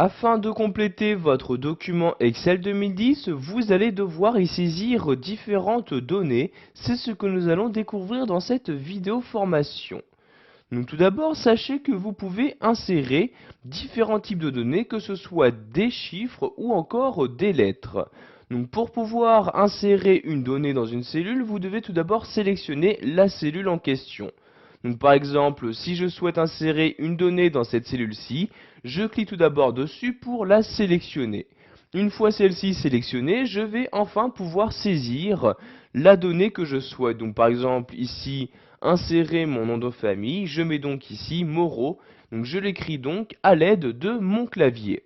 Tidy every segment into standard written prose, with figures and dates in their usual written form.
Afin de compléter votre document Excel 2010, vous allez devoir y saisir différentes données. C'est ce que nous allons découvrir dans cette vidéo formation. Donc tout d'abord, sachez que vous pouvez insérer différents types de données, que ce soit des chiffres ou encore des lettres. Donc pour pouvoir insérer une donnée dans une cellule, vous devez tout d'abord sélectionner la cellule en question. Donc par exemple, si je souhaite insérer une donnée dans cette cellule-ci, je clique tout d'abord dessus pour la sélectionner. Une fois celle-ci sélectionnée, je vais enfin pouvoir saisir la donnée que je souhaite. Donc par exemple ici, insérer mon nom de famille, je mets donc ici Moreau. Donc je l'écris donc à l'aide de mon clavier.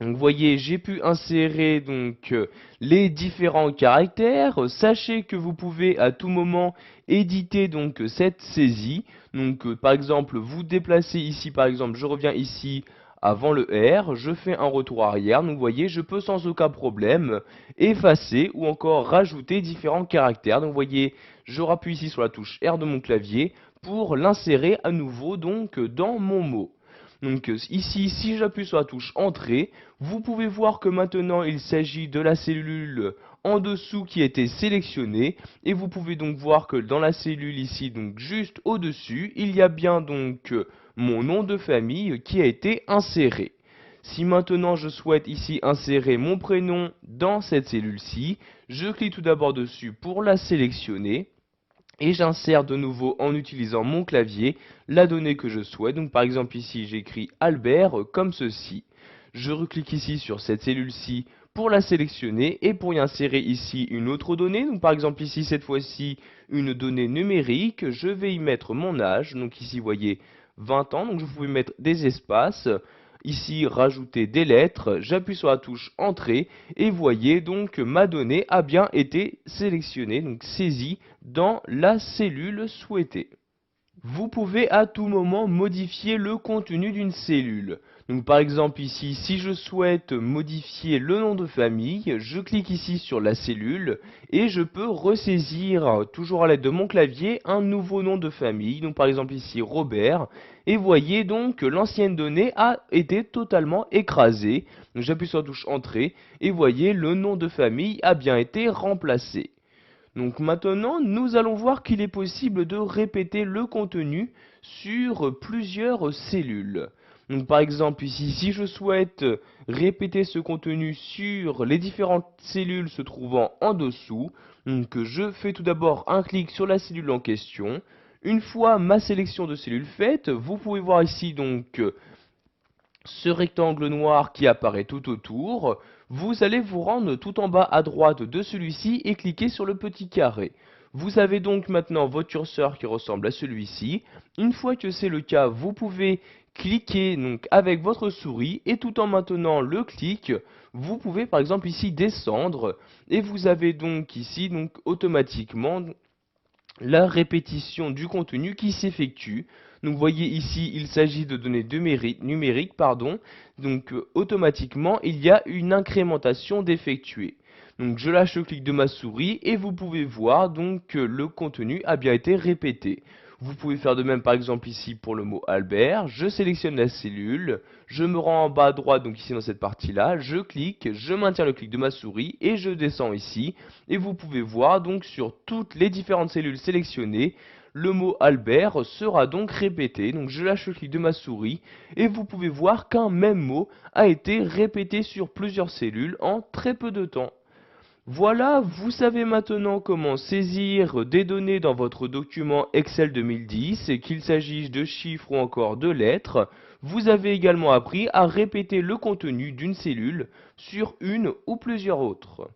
Donc vous voyez, j'ai pu insérer donc les différents caractères. Sachez que vous pouvez à tout moment éditer donc cette saisie. Donc par exemple, vous déplacez ici, par exemple, je reviens ici avant le R, je fais un retour arrière. Donc vous voyez, je peux sans aucun problème effacer ou encore rajouter différents caractères. Donc vous voyez, je rappuie ici sur la touche R de mon clavier pour l'insérer à nouveau donc dans mon mot. Donc ici, si j'appuie sur la touche Entrée, vous pouvez voir que maintenant il s'agit de la cellule en dessous qui a été sélectionnée. Et vous pouvez donc voir que dans la cellule ici, donc juste au-dessus, il y a bien donc mon nom de famille qui a été inséré. Si maintenant je souhaite ici insérer mon prénom dans cette cellule-ci, je clique tout d'abord dessus pour la sélectionner. Et j'insère de nouveau en utilisant mon clavier la donnée que je souhaite. Donc par exemple ici j'écris Albert comme ceci. Je reclique ici sur cette cellule-ci pour la sélectionner et pour y insérer ici une autre donnée. Donc par exemple ici cette fois-ci une donnée numérique. Je vais y mettre mon âge. Donc ici vous voyez 20 ans. Donc je pouvais mettre des espaces. Ici, rajouter des lettres, j'appuie sur la touche Entrée et voyez donc que ma donnée a bien été sélectionnée, donc saisie dans la cellule souhaitée. Vous pouvez à tout moment modifier le contenu d'une cellule. Donc par exemple ici, si je souhaite modifier le nom de famille, je clique ici sur la cellule et je peux ressaisir, toujours à l'aide de mon clavier, un nouveau nom de famille. Donc par exemple ici Robert. Et voyez donc que l'ancienne donnée a été totalement écrasée. Donc j'appuie sur la touche Entrée et voyez le nom de famille a bien été remplacé. Donc maintenant, nous allons voir qu'il est possible de répéter le contenu sur plusieurs cellules. Donc par exemple ici, si je souhaite répéter ce contenu sur les différentes cellules se trouvant en dessous, donc je fais tout d'abord un clic sur la cellule en question. Une fois ma sélection de cellules faite, vous pouvez voir ici donc ce rectangle noir qui apparaît tout autour. Vous allez vous rendre tout en bas à droite de celui-ci et cliquer sur le petit carré. Vous avez donc maintenant votre curseur qui ressemble à celui-ci. Une fois que c'est le cas, vous pouvez cliquer donc avec votre souris et tout en maintenant le clic, vous pouvez par exemple ici descendre et vous avez donc ici donc automatiquement la répétition du contenu qui s'effectue. Donc vous voyez ici, il s'agit de données numériques, donc automatiquement il y a une incrémentation d'effectuer. Donc je lâche le clic de ma souris et vous pouvez voir donc que le contenu a bien été répété. Vous pouvez faire de même par exemple ici pour le mot Albert, je sélectionne la cellule, je me rends en bas à droite, donc ici dans cette partie-là, je clique, je maintiens le clic de ma souris et je descends ici. Et vous pouvez voir donc sur toutes les différentes cellules sélectionnées, le mot Albert sera donc répété. Donc je lâche le clic de ma souris et vous pouvez voir qu'un même mot a été répété sur plusieurs cellules en très peu de temps. Voilà, vous savez maintenant comment saisir des données dans votre document Excel 2010, qu'il s'agisse de chiffres ou encore de lettres. Vous avez également appris à répéter le contenu d'une cellule sur une ou plusieurs autres.